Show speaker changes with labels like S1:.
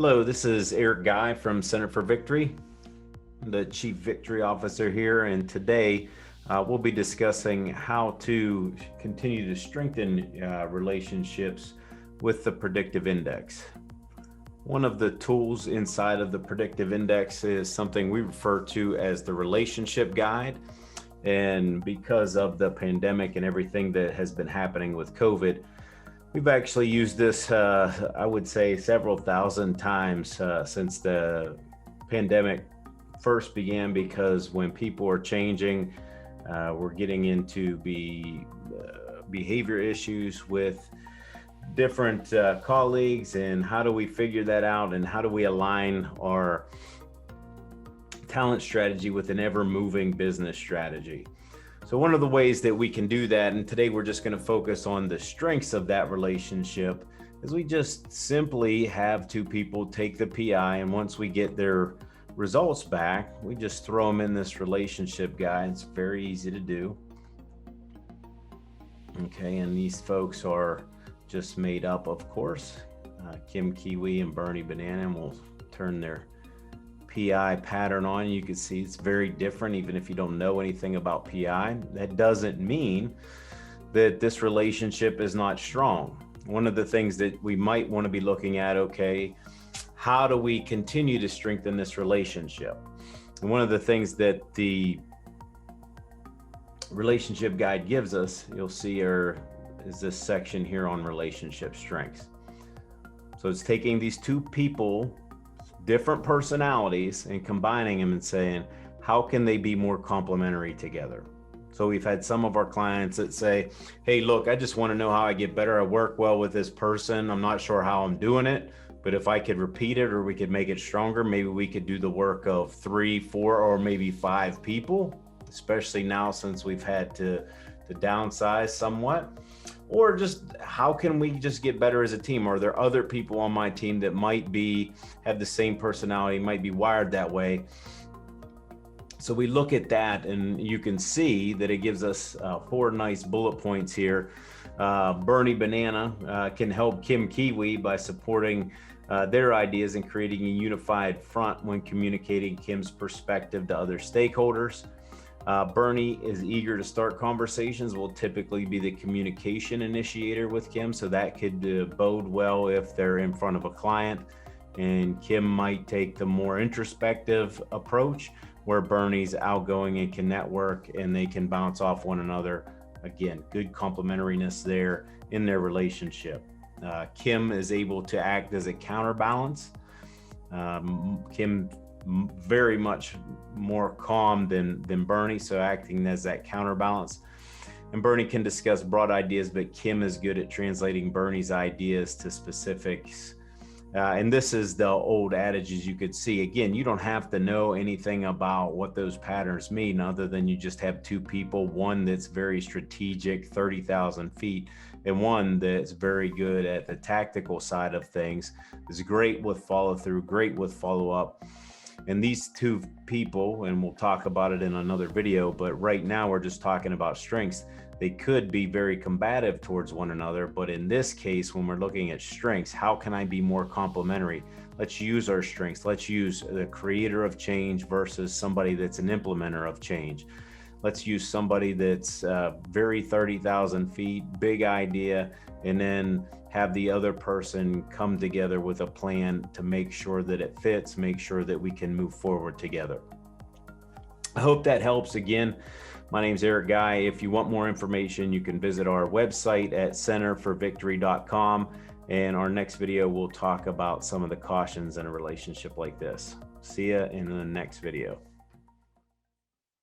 S1: Hello, this is Eric Guy from Center for Victory, the Chief Victory Officer here, and today we'll be discussing how to continue to strengthen relationships with the Predictive Index. One of the tools inside of the Predictive Index is something we refer to as the Relationship Guide. And because of the pandemic and everything that has been happening with COVID, we've actually used this, I would say, several thousand times since the pandemic first began, because when people are changing, we're getting into behavior issues with different colleagues, and how do we figure that out, and how do we align our talent strategy with an ever-moving business strategy. So one of the ways that we can do that, and today we're just going to focus on the strengths of that relationship, is we just simply have two people take the PI, and once we get their results back, we just throw them in this relationship guide. It's very easy to do. Okay, and these folks are just made up, of course, Kim Kiwi and Bernie Banana, and we'll turn their PI pattern on. You can see it's very different, even if you don't know anything about PI. That doesn't mean that this relationship is not strong. One of the things that we might want to be looking at, okay, how do we continue to strengthen this relationship? And one of the things that the relationship guide gives us, you'll see, is this section here on relationship strengths. So it's taking these two people, different personalities, and combining them and saying, how can they be more complementary together? So we've had some of our clients that say, hey, look, I just want to know how I get better. I work well with this person. I'm not sure how I'm doing it, but if I could repeat it, or we could make it stronger, maybe we could do the work of 3, 4, or maybe 5 people, especially now since we've had to downsize somewhat. Or just how can we just get better as a team? Are there other people on my team that might have the same personality, might be wired that way? So we look at that, and you can see that it gives us 4 nice bullet points here. Bernie Banana can help Kim Kiwi by supporting their ideas and creating a unified front when communicating Kim's perspective to other stakeholders. Bernie is eager to start conversations, will typically be the communication initiator with Kim, so that could bode well if they're in front of a client. And Kim might take the more introspective approach, where Bernie's outgoing and can network, and they can bounce off one another. Again, good complementariness there in their relationship. Kim is able to act as a counterbalance. Kim very much more calm than Bernie, so acting as that counterbalance. And Bernie can discuss broad ideas, but Kim is good at translating Bernie's ideas to specifics. And this is the old adage, as you could see. Again, you don't have to know anything about what those patterns mean, other than you just have two people, one that's very strategic, 30,000 feet, and one that's very good at the tactical side of things, is great with follow through, great with follow up. And these two people, and we'll talk about it in another video, but right now we're just talking about strengths. They could be very combative towards one another, but in this case, when we're looking at strengths, how can I be more complementary? Let's use our strengths. Let's use the creator of change versus somebody that's an implementer of change. Let's use somebody that's very 30,000 feet, big idea, and then have the other person come together with a plan to make sure that it fits, make sure that we can move forward together. I hope that helps. Again, my name's Eric Guy. If you want more information, you can visit our website at centerforvictory.com. And our next video, we'll talk about some of the cautions in a relationship like this. See ya in the next video.